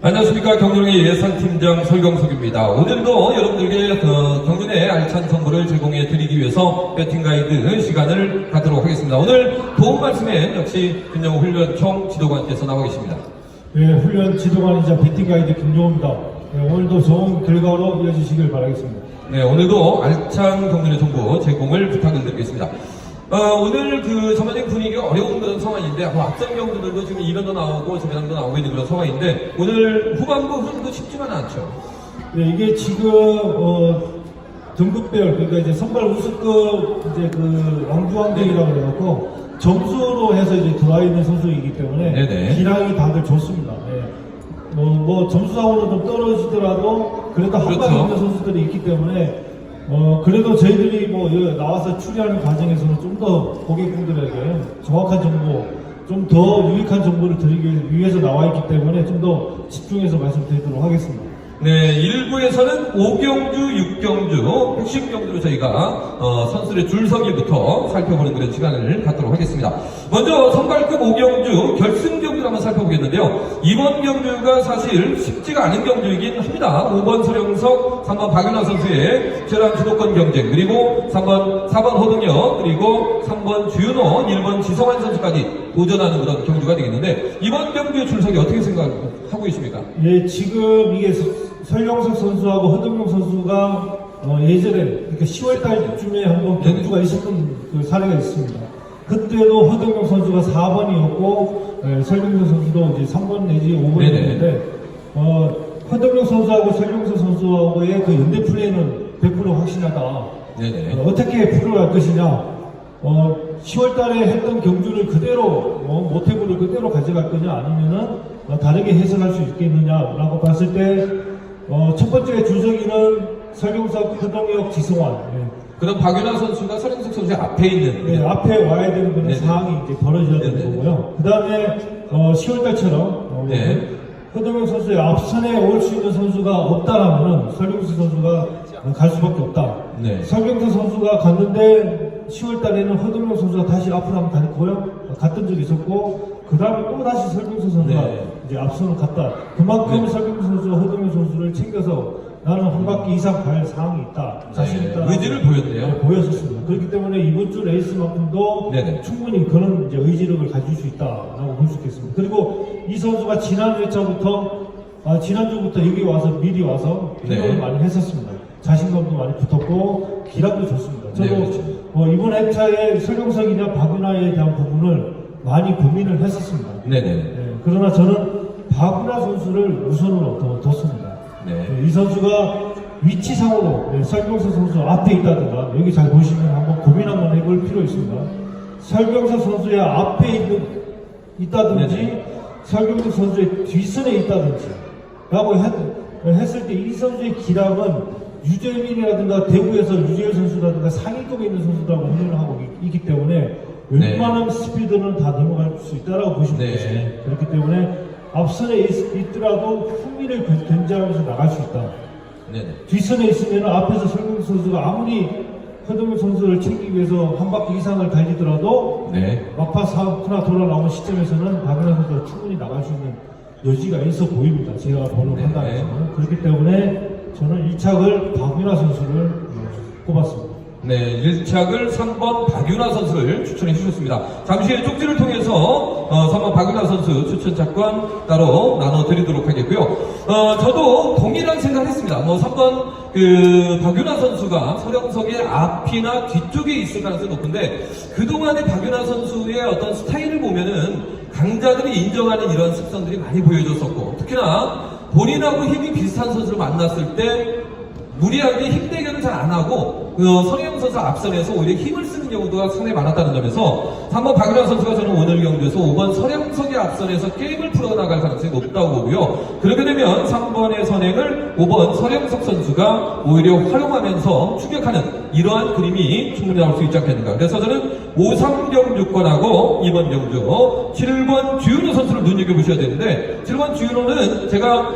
안녕하십니까. 경륜의 예산팀장 설경석입니다. 오늘도 여러분들께 경륜의 알찬 정보를 제공해 드리기 위해서 배팅 가이드 시간을 갖도록 하겠습니다. 오늘 도움 말씀에 역시 김영호 훈련총 지도관께서 나와 계십니다. 네, 훈련 지도관이자 배팅 가이드 김용호입니다. 네, 오늘도 좋은 결과로 이어지시길 바라겠습니다. 네, 오늘도 알찬 경륜의 정보 제공을 부탁을 드리겠습니다. 오늘 그 전반적인 분위기가 어려운 그런 상황인데, 앞선 경주들도 지금 2면도 나오고 저배당도 나오고 있는 그런 상황인데, 오늘 후반부 흐름도 쉽지만은 않죠. 네, 이게 지금, 등급별, 그러니까 이제 선발 우승급, 이제 그 왕주왕등이라고 해갖고, 점수로 해서 이제 들어와 있는 선수이기 때문에, 네네. 기량이 다들 좋습니다. 네. 점수상으로 좀 떨어지더라도, 그래도 한 그렇죠. 방에 있는 선수들이 있기 때문에, 그래도 저희들이 여기 나와서 추리하는 과정에서는 좀 더 고객분들에게 정확한 정보, 좀 더 유익한 정보를 드리기 위해서 나와 있기 때문에 좀 더 집중해서 말씀드리도록 하겠습니다. 네, 1부에서는 5경주, 6경주, 핵심 경주로 저희가 선수들의 줄서기부터 살펴보는 그런 시간을 갖도록 하겠습니다. 먼저 선발급 5경주 결승 경주를 한번 살펴보겠는데요. 이번 경주가 사실 쉽지가 않은 경주이긴 합니다. 5번 서령석, 3번 박윤아 선수의 최단 주도권 경쟁, 그리고 4번 호동혁, 그리고 3번 주윤호, 1번 지성환 선수까지 도전하는 그런 경주가 되겠는데, 이번 경주의 줄서기 어떻게 생각하고 계십니까? 예, 지금 이게 설경석 선수하고 허동용 선수가 예전에 그러니까 10월 달쯤에 한번 경주가 있었던 그 사례가 있습니다. 그때도 허동용 선수가 4번이었고 설경석 선수도 이제 3번 내지 5번이었는데 허동용 선수하고 설경석 선수하고의 그 연대 플레이는 100% 확신하다. 네네. 어떻게 풀어갈 것이냐. 10월 달에 했던 경주를 그대로 모태부를 그대로 가져갈 거냐 아니면은 다르게 해석할 수 있겠느냐라고 봤을 때 첫 번째 줄서기는 설경석, 허동혁, 지성환. 예. 그럼 박윤아 선수가 설경석 선수의 앞에 있는. 네, 앞에 와야 되는 그런 네네. 상황이 이제 벌어져야 되는 네네. 거고요. 그 다음에 10월달처럼 네. 허동혁 선수의 앞선에 올 수 있는 선수가 없다라면은 설경석 선수가 갈 수밖에 없다. 네. 설경석 선수가 갔는데 10월달에는 허동혁 선수가 다시 앞으로 한번 다녔고요. 갔던 적이 있었고 그 다음에 또 다시 설경석 선수가 네. 이제 앞선을 갔다. 그만큼 네. 설경석 선수와 허동혁 선수를 챙겨서 나는 한 바퀴 이상 갈 상황이 있다. 자신 있다. 의지를 보였네요. 네, 보였었습니다. 그렇기 때문에 이번 주 레이스만큼도 네네. 충분히 그런 이제 의지력을 가질 수 있다라고 볼 수 있겠습니다. 그리고 이 선수가 지난 회차부터 지난주부터 여기 와서 미리 와서 훈련을 네. 많이 했었습니다. 자신감도 많이 붙었고 기량도 좋습니다. 저도 네, 그렇죠. 이번 회차에 설경석이나 박윤아에 대한 부분을 많이 고민을 했었습니다. 네네. 네, 그러나 저는 박윤아 선수를 우선으로 뒀습니다. 네. 이 선수가 위치상으로 설경석 선수 앞에 있다든가 여기 잘 보시면 한번 고민 한번 해볼 필요 있습니다. 설경석 선수의 앞에 있다든지 네네. 설경석 선수의 뒷선에 있다든지 라고 했을 때 이 선수의 기량은 유재민이라든가 대구에서 유재일 선수라든가 상위급에 있는 선수들하고 훈련을 하고 있기 때문에 웬만한 스피드는 다 넘어갈 수 있다고 보시면 네. 되겠습니다. 그렇기 때문에 앞선에 있더라도 흥미를 견제하면서 나갈 수 있다. 네네. 뒷선에 있으면 앞에서 설경석 선수가 아무리 허동혁 선수를 챙기기 위해서 한 바퀴 이상을 달리더라도 네. 막파 하나 돌아 나온 시점에서는 박윤아 선수가 충분히 나갈 수 있는 여지가 있어 보입니다. 제가 보는 네. 판단에서는. 그렇기 때문에 저는 1착을 박윤아 선수를 꼽았습니다. 네, 1착을 3번 박윤아 선수를 추천해 주셨습니다. 잠시 후에 쪽지를 통해서 3번 박윤아 선수 추천 착권 따로 나눠드리도록 하겠고요. 저도 동일한 생각을 했습니다. 3번 박윤아 선수가 서령석의 앞이나 뒤쪽에 있을 가능성이 높은데, 그동안의 박윤아 선수의 어떤 스타일을 보면은 강자들이 인정하는 이런 습성들이 많이 보여줬었고, 특히나 본인하고 힘이 비슷한 선수를 만났을 때 무리하게 힘 대결을 잘 안 하고 서령 선수 앞선에서 오히려 힘을 쓰는 경우가 상당히 많았다는 점에서 3번 박윤아 선수가 저는 오늘 경주에서 5번 서령석의 앞선에서 게임을 풀어나갈 가능성이 높다고 보고요. 그렇게 되면 3번의 선행을 5번 서령석 선수가 오히려 활용하면서 추격하는 이러한 그림이 충분히 나올 수 있지 않겠는가. 그래서 저는 5-3경주권하고 2번 경주 7번 주윤호 선수를 눈여겨보셔야 되는데, 7번 주윤호는 제가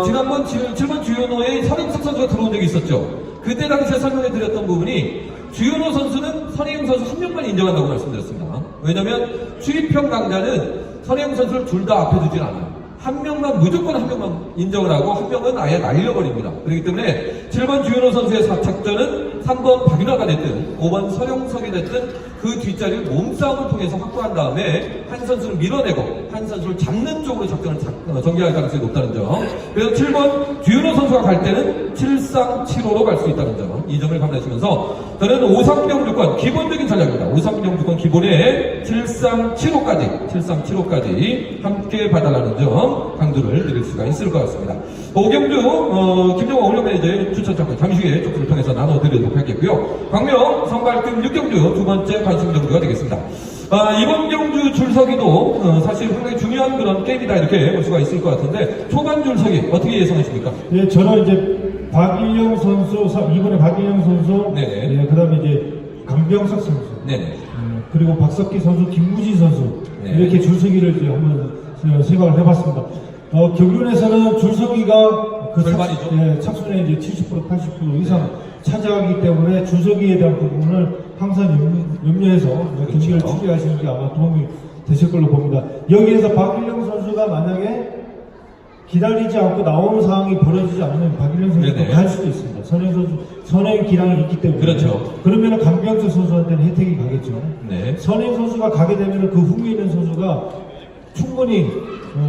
지난번 7번 주윤호의 서령석 선수가 들어온 적이 있었죠. 그때 당시에 설명해 드렸던 부분이 주현호 선수는 선혜영 선수 한 명만 인정한다고 말씀드렸습니다. 왜냐면 추리평 강자는 선혜영 선수를 둘 다 앞에 두진 않아요. 한 명만, 무조건 한 명만 인정을 하고 한 명은 아예 날려버립니다. 그렇기 때문에 7번 주현호 선수의 사착전은 3번 박윤아가 됐든 5번 서영석이 됐든 그 뒷자리를 몸싸움을 통해서 확보한 다음에 한 선수를 밀어내고 한 선수를 잡는 쪽으로 작전을 전개할 가능성이 높다는 점. 그래서 7번 주현호 선수가 갈 때는 7상 7호로 갈 수 있다는 점. 이 점을 감안하시면서 저는 5상병 주권 기본적인 전략입니다. 5상병 주권 기본에 7상 7호까지 함께 봐달라는 점 강조를 드릴 수가 있을 것 같습니다. 오경주 김정호 올려 매니저의 추천 작품 잠시 후에 쪽지를 통해서 나눠드리도록 하겠고요. 광명 선발급 6경주 두 번째 관심 경주가 되겠습니다. 이번 경주 줄서기도 사실 상당히 중요한 그런 게임이다 이렇게 볼 수가 있을 것 같은데 초반 줄서기 어떻게 예상하십니까? 네, 저는 이제 박일영 선수, 이번에 박일영 선수, 네네. 네, 그 다음에 이제 강병석 선수, 네네. 그리고 박석기 선수, 김무진 선수, 네. 이렇게 줄서기를 이제 한번 생각을 해봤습니다. 경륜에서는 줄서기가 그 절반이죠. 착순의 이제 70% 80% 이상 차지하기 때문에 줄서기에 대한 부분을 항상 염려해서 경기를 그렇죠. 추리하시는 게 아마 도움이 되실 걸로 봅니다. 여기에서 박일영 선수가 만약에 기다리지 않고 나오는 상황이 벌어지지 않으면 박일영 선수가 네네. 갈 수도 있습니다. 선행 선수, 선행 기량이 있기 때문에. 그렇죠. 그러면 강병석 선수한테는 혜택이 가겠죠. 네. 선행 선수가 가게 되면 그 후에 있는 선수가 충분히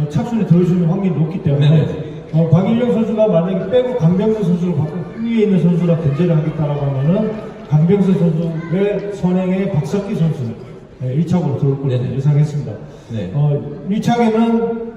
착순에 들어올 수 있는 확률이 높기 때문에 네네. 박일영 선수가 만약에 빼고 강병석 선수를 받고 후위에 있는 선수랑 견제를 하겠다라고 하면은 강병석 선수의 선행에 박석기 선수 1차적으로 들어올 걸로 네네. 예상했습니다. 네. 1차에는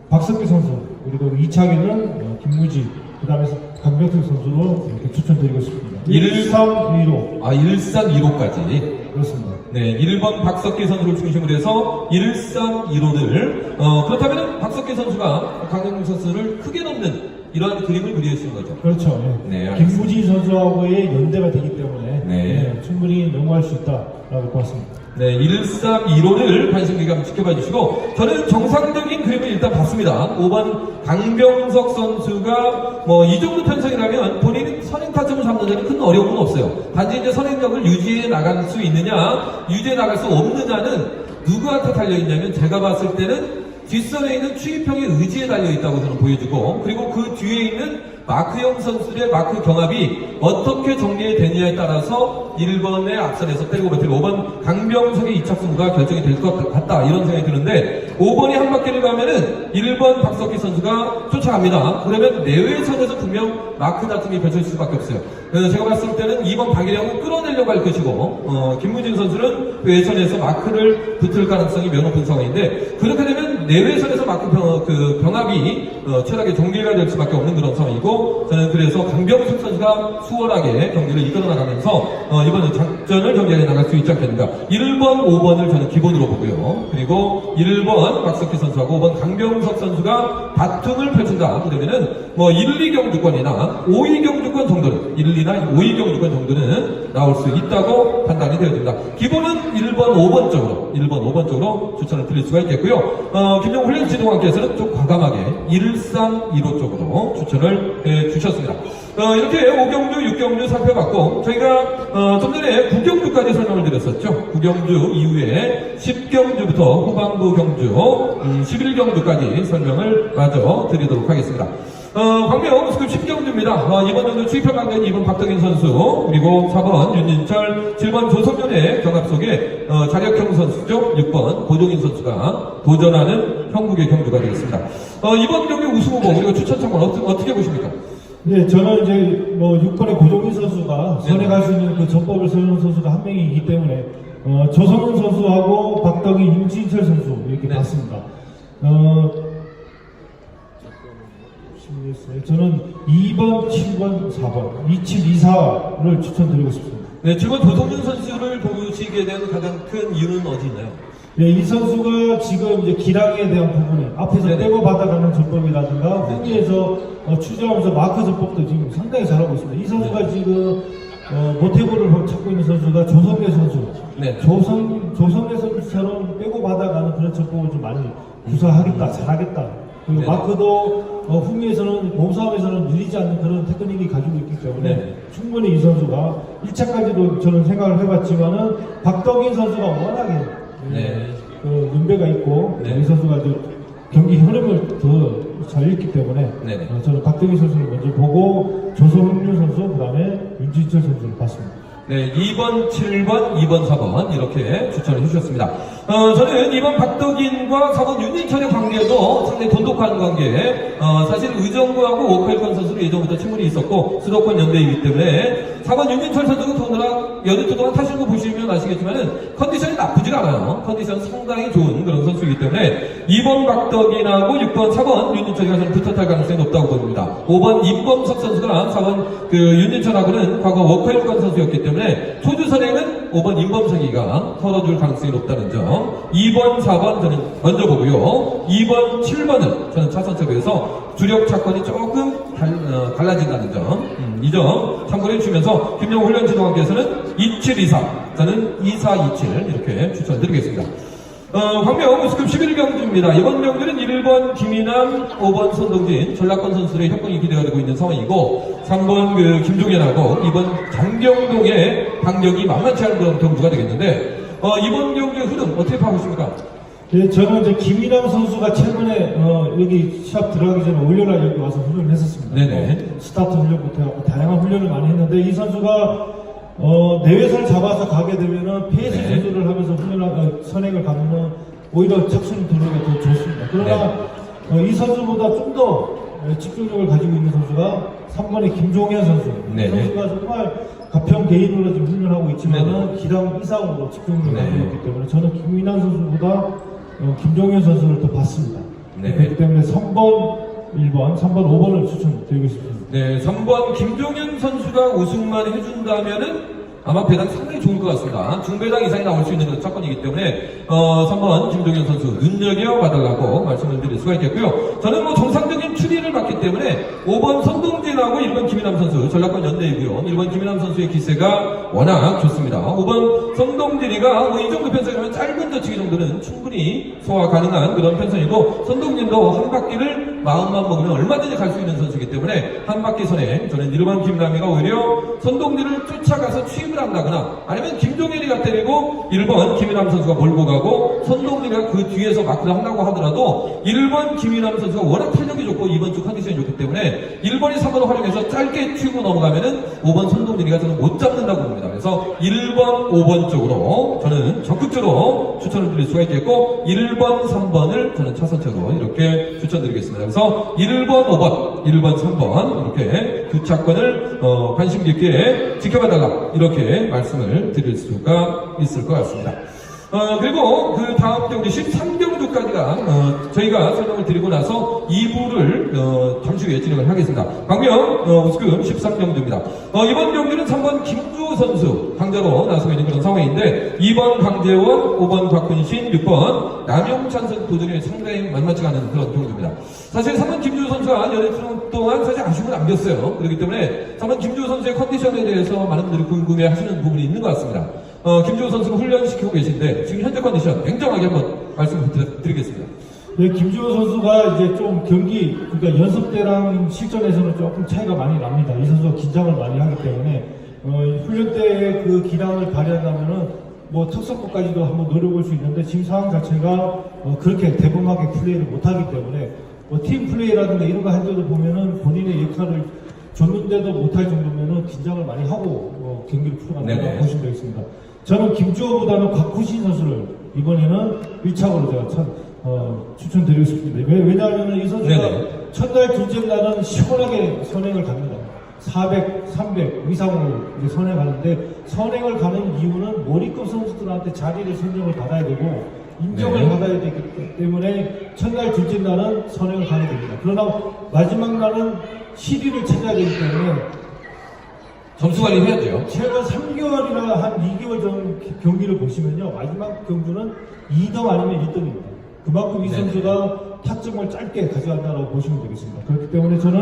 박석기 선수 그리고 2차에는 김무지 그 다음에 강병석 선수로 이렇게 추천드리고 싶습니다. 1-3-2로 1-3-2호까지 그렇습니다. 네, 1번 박석기 선수를 중심으로 해서 1-3-2호를 그렇다면 박석기 선수가 강영민 선수를 크게 넘는 이러한 그림을 그리시는 거죠. 그렇죠. 네, 알겠습니다. 김무진 선수하고의 연대가 되기 때문에 네. 충분히 넘어갈 수 있다라고 봤습니다. 네, 1-3-2호를 관심있게 한번 지켜봐 주시고 저는 정상적인 그림을 일단 봤습니다. 5번 강병석 선수가 이 정도 편성이라면 본인이 선행 타점을 잡는 데는 큰 어려움은 없어요. 단지 이제 선행력을 유지해 나갈 수 있느냐 유지해 나갈 수 없느냐는 누구한테 달려있냐면 제가 봤을 때는 뒷선에 있는 추이평의 의지에 달려있다고 저는 보여주고 그리고 그 뒤에 있는 마크형 선수의 마크 경합이 어떻게 정리되느냐에 따라서 1번의 앞선에서 때리고 버티고 5번 강병석의 2차 승부가 결정이 될 것 같다 이런 생각이 드는데 5번이 한 바퀴를 가면은 1번 박석기 선수가 쫓아갑니다. 그러면 내외선에서 분명 마크 다툼이 펼쳐질 수밖에 없어요. 그래서 제가 봤을 때는 2번 박일영은 끌어내려고 할 것이고 김무진 선수는 외선에서 마크를 붙을 가능성이 매우 높은 상황인데 그렇게 되면 내외선에서 마크 병합이 최악의 정리가 될 수밖에 없는 그런 상황이고 저는 그래서 강병석 선수가 수월하게 경기를 이끌어 나가면서 이번 작전을 전개해 나갈 수 있지 않겠는가. 1번, 5번을 저는 기본으로 보고요. 그리고 1번 박석기 선수하고 5번 강병석 선수가 다툼을 펼친다. 그러면은 1, 2경주권이나 5, 2경주권 정도는 1, 2나 5, 2경주권 정도는 나올 수 있다고 판단이 되어집니다. 기본은 1번, 5번 쪽으로 1번, 5번 쪽으로 추천을 드릴 수가 있겠고요. 김용 훈련 지도관께서는 좀 과감하게 1-3-2호 쪽으로 추천을 해주셨습니다. 이렇게 5경주, 6경주 살펴봤고 저희가 좀 전에 9경주까지 설명을 드렸었죠. 9경주 이후에 10경주부터 후반부 경주 11경주까지 설명을 마저 드리도록 하겠습니다. 광명 스급 10경주입니다. 이번 경주 추이평 강된 2번 박덕인 선수 그리고 4번 윤진철 7번 조성현의 경합 속에 자력형 선수죠. 6번 고종인 선수가 도전하는 형국의 경주가 되겠습니다. 이번 경기 우승 후보 그리고 추천 창원 어떻게 보십니까? 네, 저는 이제 6번의 고종인 선수가 선행할 수 있는 그 전법을 세우는 선수가 한 명이기 때문에 조성훈 선수하고 박덕희, 윤진철 선수 이렇게 네. 봤습니다. 저는 2번, 7번, 4번, 27, 24를 추천드리고 싶습니다. 네, 7번 조성윤 선수를 보시게 된 가장 큰 이유는 어디 있나요? 네, 이 선수가 지금 이제 기량에 대한 부분에 앞에서 네네. 빼고 받아가는 전법이라든가 네. 후위에서 추적하면서 마크 전법도 지금 상당히 잘하고 있습니다. 이 선수가 네. 지금 모태고를 찾고 있는 선수가 조성래 선수. 네. 조성래 선수처럼 빼고 받아가는 그런 전법을 좀 많이 구사하겠다, 잘하겠다. 그리고 네. 마크도 후미에서는 몸싸움에서는 느리지 않는 그런 테크닉이 가지고 있기 때문에 네. 충분히 이 선수가 1차까지도 저는 생각을 해봤지만은 박덕인 선수가 워낙에 네. 눈배가 있고 네. 이 선수가 이제 경기 흐름을 더 잘 읽기 때문에 네. 저는 박덕인 선수를 먼저 보고 조성윤 선수 그다음에 윤진철 선수를 봤습니다. 네, 2번, 7번, 2번, 4번 이렇게 추천을 해주셨습니다. 저는 2번 박덕인과 4번 윤인철의 관계도 상당히 돈독한 관계. 사실 의정부하고 워커힐건 선수는 예전부터 친분이 있었고 수도권 연대이기 때문에 4번 윤인철 선수가 더구나 연휴 동안 타시는 거 보시면 아시겠지만은 컨디션이 나쁘지가 않아요. 컨디션 상당히 좋은 그런 선수이기 때문에 2번 박덕인하고 6번, 4번 윤인철이가 저는 붙어탈 가능성이 높다고 봅니다. 5번 임범석 선수가 4번 윤인철하고는 과거 워커힐건 선수였기 때문에 초주 선행은 5번 임범석이가 털어줄 가능성이 높다는 점. 2번, 4번 저는 먼저 보고요. 2번, 7번은 저는 차선책에서 주력 차권이 조금 갈라진다는 점. 이 점 참고해 주시면서 김영호 훈련지도관께서는 2724, 저는 2427 이렇게 추천드리겠습니다. 광명 우스급 11경주입니다. 이번 경주는 1번 김인남, 5번 손동진, 전라권 선수들의 협공이 기대가 되고 있는 상황이고 3번 김종현하고 2번 장경동의 강력이 만만치 않은 그런 경주가 되겠는데 이번 경주의 흐름 어떻게 파보십니까? 네, 저는 이제 김인남 선수가 최근에 여기 시합 들어가기 전에 올려라 여기 와서 훈련을 했었습니다. 네네. 스타트 훈련부터 해갖고 다양한 훈련을 많이 했는데 이 선수가 내외선을 잡아서 가게 되면은 페이스 네. 조절을 하면서 선행을 가면은 오히려 착순 도로가 더 좋습니다. 그러나 이 선수보다 좀 더 집중력을 가지고 있는 선수가 3번의 김종현 선수. 네. 이 선수가 정말 가평 개인으로 지금 훈련하고 있지만은 기량 이상으로 집중력을 네. 가지고 있기 때문에 저는 김인환 선수보다 김종현 선수를 더 봤습니다. 네. 그렇기 때문에 3번, 1번, 3번, 5번을 추천드리고 싶습니다. 네, 3번 김종현 선수가 우승만 해준다면은 아마 배당 상당히 좋을 것 같습니다. 중배당 이상이 나올 수 있는 그런 조건이기 때문에 3번 김종현 선수 눈여겨봐달라고 말씀을 드릴 수가 있겠고요. 저는 뭐 정상적인 추리를 받기 때문에 5번 손동진하고 1번 김인남 선수 전라권 연대이고요. 1번 김인남 선수의 기세가 워낙 좋습니다. 5번 손동진이가 뭐 이 정도 편성이면 짧은 저치기 정도는 충분히 소화 가능한 그런 편성이고 손동진도 한 바퀴를 마음만 먹으면 얼마든지 갈 수 있는 선수이기 때문에 한 바퀴 선행 저는 1번 김남이가 오히려 손동진을 쫓아가서 취임을 한다거나 아니면 김종현이가 때리고 1번 김인남 선수가 몰고 가고 손동진이가 그 뒤에서 마크를 한다고 하더라도 1번 김인남 선수가 워낙 탄력이 좋고 2번 주 컨디션이 좋기 때문에 1번이 3번을 활용해서 짧게 튀고 넘어가면은 5번 손동진이가 저는 못 잡는다고 봅니다. 그래서 1번, 5번 쪽으로 저는 적극적으로 추천을 드릴 수가 있겠고 1번, 3번을 저는 차선책으로 이렇게 추천드리겠습니다. 그래서 1번, 5번, 1번, 3번 이렇게 두 차권을 관심 깊게 지켜봐달라 이렇게 말씀을 드릴 수가 있을 것 같습니다. 그리고 그 다음 경기 13경주까지가 저희가 설명을 드리고 나서 2부를 잠시 후에 진행을 하겠습니다. 광명 우스급 13경주입니다. 이번 경기는 3번 김주호 선수 강자로 나서고 있는 그런 상황인데 2번 강재원, 5번 곽근신, 6번 남용찬 선수 도전이 상당히 만만치가 않은 그런 경주입니다. 사실 3번 김주호 선수가 연애 동안 사실 아쉬움을 남겼어요. 그렇기 때문에 3번 김주호 선수의 컨디션에 대해서 많은 분들이 궁금해 하시는 부분이 있는 것 같습니다. 김주호 선수를 훈련시키고 계신데 지금 현재 컨디션 냉정하게 한번 말씀을 드리겠습니다. 네, 김주호 선수가 이제 좀 경기, 그러니까 연습 때랑 실전에서는 조금 차이가 많이 납니다. 이 선수가 긴장을 많이 하기 때문에 훈련 때의 그 기량을 발휘한다면은 뭐 특성국까지도 한번 노려볼 수 있는데 지금 상황 자체가 그렇게 대범하게 플레이를 못하기 때문에 팀 플레이라든가 이런 거 할 때도 보면은 본인의 역할을 줬는데도 못할 정도면은 긴장을 많이 하고 경기를 풀어간다고 보시면 되겠습니다. 저는 김주호보다는 곽구신 선수를 이번에는 1차적으로 제가 추천드리고 싶습니다. 왜냐하면 이 선수가 첫날, 둘째 날은 시원하게 선행을 갑니다. 400, 300 이상으로 이제 선행하는데 선행을 가는 이유는 머리급 선수들한테 자리를 선정을 받아야 되고 인정을 받아야 되기 때문에 첫날, 둘째 날은 선행을 가게 됩니다. 그러나 마지막 날은 7위를 찾아야 되기 때문에 점수 관리 해야죠. 최근 3개월이나 한 2개월 전 경기를 보시면요. 마지막 경주는 2등 아니면 1등입니다. 그만큼 이 선수가 타점을 짧게 가져간다고 보시면 되겠습니다. 그렇기 때문에 저는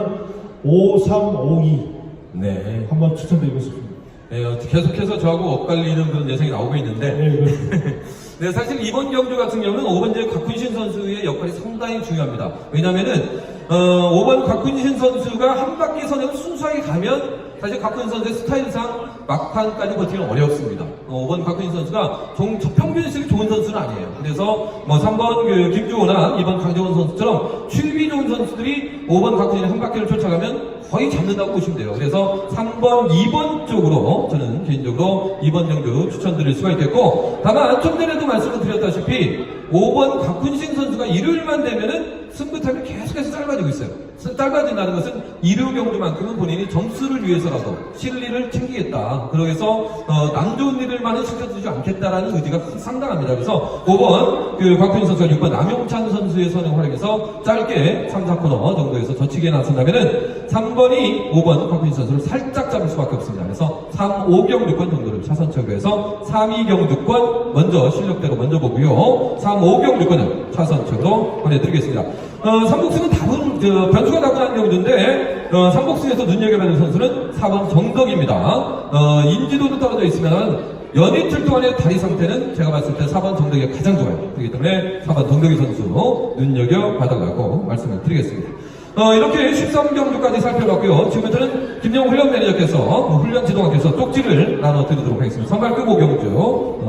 5, 3, 5, 2 한번 추천드리고 싶습니다. 네, 계속해서 저하고 엇갈리는 그런 예상이 나오고 있는데 네, 사실 이번 경주 같은 경우는 5번째 곽훈신 선수의 역할이 상당히 중요합니다. 왜냐면은, 5번 곽훈신 선수가 한 바퀴 선에서 순수하게 가면 사실 곽훈신 선수의 스타일상 막판까지 버티기는 어렵습니다. 5번 곽훈신 선수가 저평균식이 좋은 선수는 아니에요. 그래서 3번 김주호나 2번 강정원 선수처럼 출비 좋은 선수들이 5번 곽훈신 한 바퀴를 쫓아가면 거의 잡는다고 보시면 돼요. 그래서 3번, 2번 쪽으로 저는 개인적으로 2번 경주 추천드릴 수가 있겠고, 다만 좀 전에도 말씀을 드렸다시피 5번 곽훈신 선수가 일요일만 되면은 승부타임이 계속해서 짧아지고 있어요. 짧아진다는 것은 일요 경주만큼은 본인이 점수를 위해서라도 실리를 챙기겠다. 그러해서 남 좋은 일을만은 시켜주지 않겠다라는 의지가 상당합니다. 그래서 5번 곽훈신 선수가 6번 남용찬 선수의 선을 활용해서 짧게 3, 4코너 정도에서 저치기에 나선다면은 3번이 5번 곽훈신 선수를 살짝 잡을 수밖에 없습니다. 그래서 3, 5 경주권 정도를 차선책으로 해서 3, 2 경주권 먼저 실력대로 먼저 보고요. 3, 5 경주권을 차선책으로 보내드리겠습니다. 삼복승은 변수가 다분한 경주인데, 삼복승에서 눈여겨봐야 될 선수는 4번 정덕입니다. 인지도도 떨어져 있으면, 연이틀 동안의 다리 상태는 제가 봤을 때 4번 정덕이가 가장 좋아요. 그렇기 때문에 4번 정덕이 선수 눈여겨봐달라고 말씀을 드리겠습니다. 이렇게 13경주까지 살펴봤고요. 지금부터는 김영훈 훈련 매니저께서, 훈련 지도관께서 쪽지를 나눠드리도록 하겠습니다. 선발 끄고 경주.